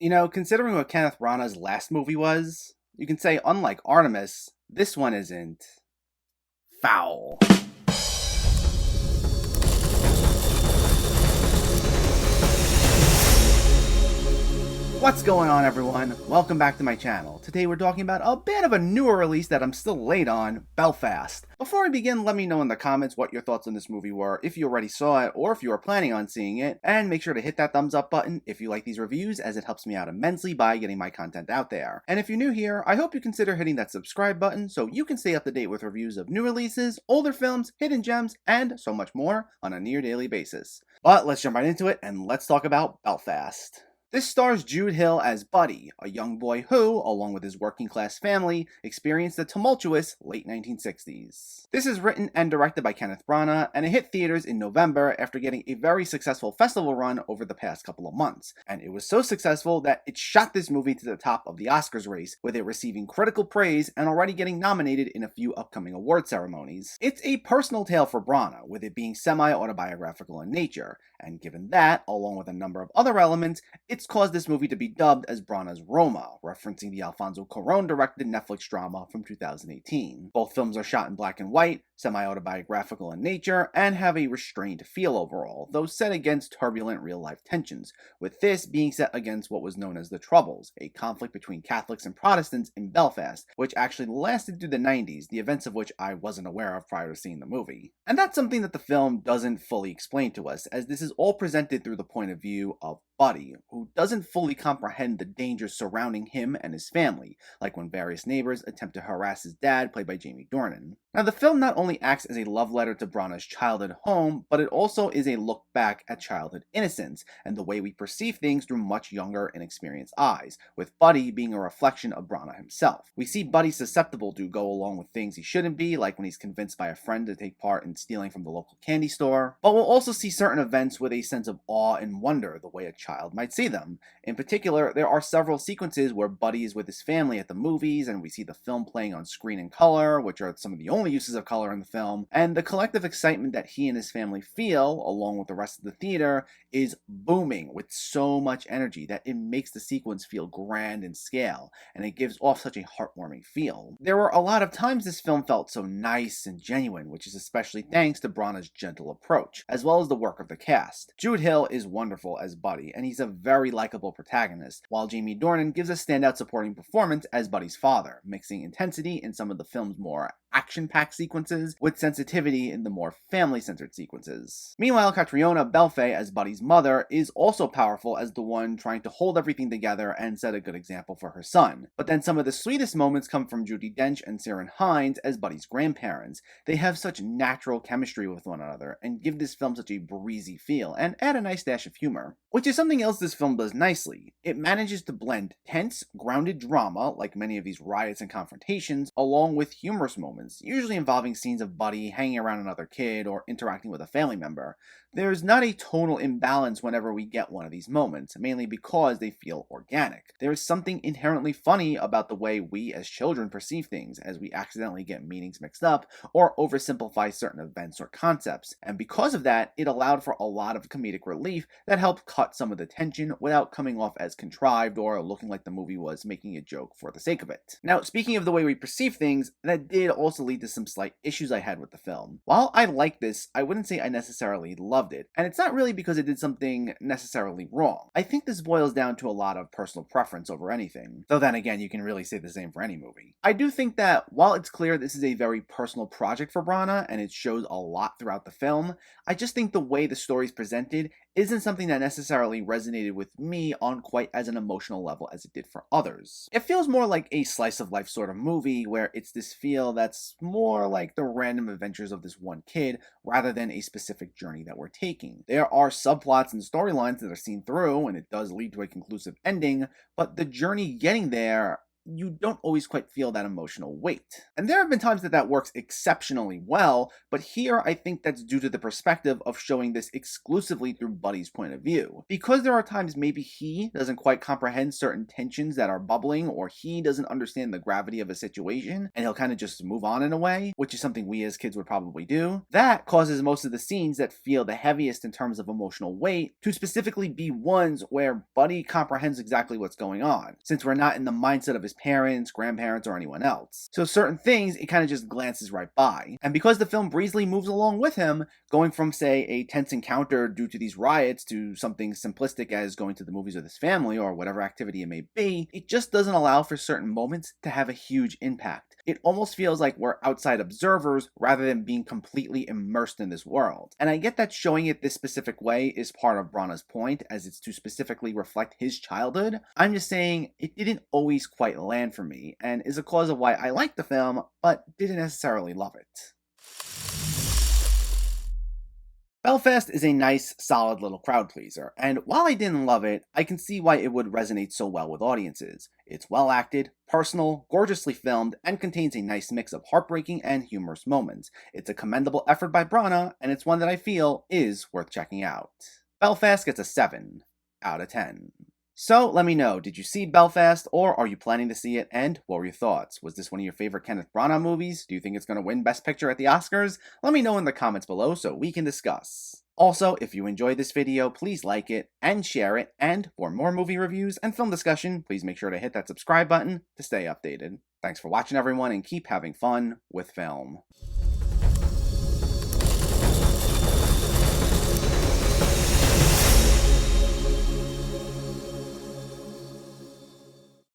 Considering what Kenneth Branagh's last movie was, you can say, unlike Artemis, this one isn't foul. What's going on, everyone? Welcome back to my channel. Today we're talking about a bit of a newer release that I'm still late on, Belfast. Before we begin, let me know in the comments what your thoughts on this movie were, if you already saw it, or if you are planning on seeing it, and make sure to hit that thumbs up button if you like these reviews, as it helps me out immensely by getting my content out there. And if you're new here, I hope you consider hitting that subscribe button so you can stay up to date with reviews of new releases, older films, hidden gems, and so much more on a near daily basis. But let's jump right into it, and let's talk about Belfast. This stars Jude Hill as Buddy, a young boy who, along with his working-class family, experienced the tumultuous late 1960s. This is written and directed by Kenneth Branagh, and it hit theaters in November after getting a very successful festival run over the past couple of months. And it was so successful that it shot this movie to the top of the Oscars race, with it receiving critical praise and already getting nominated in a few upcoming award ceremonies. It's a personal tale for Branagh, with it being semi-autobiographical in nature, and given that, along with a number of other elements, it's caused this movie to be dubbed as Branagh's Roma, referencing the Alfonso Cuarón-directed Netflix drama from 2018. Both films are shot in black and white, semi-autobiographical in nature, and have a restrained feel overall, though set against turbulent real-life tensions, with this being set against what was known as the Troubles, a conflict between Catholics and Protestants in Belfast, which actually lasted through the 90s, the events of which I wasn't aware of prior to seeing the movie. And that's something that the film doesn't fully explain to us, as this is all presented through the point of view of Buddy, who doesn't fully comprehend the dangers surrounding him and his family, like when various neighbors attempt to harass his dad, played by Jamie Dornan. Now, the film not only acts as a love letter to Branagh's childhood home, but it also is a look back at childhood innocence and the way we perceive things through much younger, inexperienced eyes, with Buddy being a reflection of Branagh himself. We see Buddy susceptible to go along with things he shouldn't be, like when he's convinced by a friend to take part in stealing from the local candy store, but we'll also see certain events with a sense of awe and wonder the way a child might see them. In particular, there are several sequences where Buddy is with his family at the movies, and we see the film playing on screen in color, which are some of the only uses of color in the film, and the collective excitement that he and his family feel, along with the rest of the theater, is booming with so much energy that it makes the sequence feel grand in scale, and it gives off such a heartwarming feel. There were a lot of times this film felt so nice and genuine, which is especially thanks to Branagh's gentle approach, as well as the work of the cast. Jude Hill is wonderful as Buddy, and he's a very likable protagonist, while Jamie Dornan gives a standout supporting performance as Buddy's father, mixing intensity in some of the film's more action-packed sequences with sensitivity in the more family-centered sequences. Meanwhile, Catriona Balfe as Buddy's mother is also powerful as the one trying to hold everything together and set a good example for her son. But then some of the sweetest moments come from Judi Dench and Ciarán Hinds as Buddy's grandparents. They have such natural chemistry with one another and give this film such a breezy feel and add a nice dash of humor, which is something else this film does nicely. It manages to blend tense, grounded drama, like many of these riots and confrontations, along with humorous moments, usually involving scenes of Buddy hanging around another kid or interacting with a family member. There's not a tonal imbalance whenever we get one of these moments, mainly because they feel organic. There is something inherently funny about the way we as children perceive things, as we accidentally get meanings mixed up or oversimplify certain events or concepts, and because of that, it allowed for a lot of comedic relief that helped cut some of the tension without coming off as contrived or looking like the movie was making a joke for the sake of it. Now, speaking of the way we perceive things, that did also lead to some slight issues I had with the film. While I like this, I wouldn't say I necessarily loved it, and it's not really because it did something necessarily wrong. I think this boils down to a lot of personal preference over anything, though then again, you can really say the same for any movie. I do think that while it's clear this is a very personal project for Branagh, and it shows a lot throughout the film, I just think the way the story is presented isn't something that necessarily resonated with me on quite as an emotional level as it did for others. It feels more like a slice of life sort of movie, where it's this feel that's more like the random adventures of this one kid rather than a specific journey that we're taking. There are subplots and storylines that are seen through, and it does lead to a conclusive ending, but the journey getting there you don't always quite feel that emotional weight. And there have been times that works exceptionally well, but here I think that's due to the perspective of showing this exclusively through Buddy's point of view. Because there are times maybe he doesn't quite comprehend certain tensions that are bubbling, or he doesn't understand the gravity of a situation, and he'll kind of just move on in a way, which is something we as kids would probably do. That causes most of the scenes that feel the heaviest in terms of emotional weight to specifically be ones where Buddy comprehends exactly what's going on, since we're not in the mindset of his parents, grandparents, or anyone else. So certain things, it kind of just glances right by. And because the film breezily moves along with him, going from, say, a tense encounter due to these riots to something simplistic as going to the movies with his family or whatever activity it may be, it just doesn't allow for certain moments to have a huge impact. It almost feels like we're outside observers rather than being completely immersed in this world. And I get that showing it this specific way is part of Branagh's point, as it's to specifically reflect his childhood. I'm just saying it didn't always quite land for me, and is a cause of why I liked the film, but didn't necessarily love it. Belfast is a nice, solid little crowd pleaser, and while I didn't love it, I can see why it would resonate so well with audiences. It's well acted, personal, gorgeously filmed, and contains a nice mix of heartbreaking and humorous moments. It's a commendable effort by Branagh, and it's one that I feel is worth checking out. Belfast gets a 7 out of 10. So let me know, did you see Belfast, or are you planning to see it, and what were your thoughts? Was this one of your favorite Kenneth Branagh movies? Do you think it's going to win Best Picture at the Oscars? Let me know in the comments below so we can discuss. Also, if you enjoyed this video, please like it and share it, and for more movie reviews and film discussion, please make sure to hit that subscribe button to stay updated. Thanks for watching everyone, and keep having fun with film.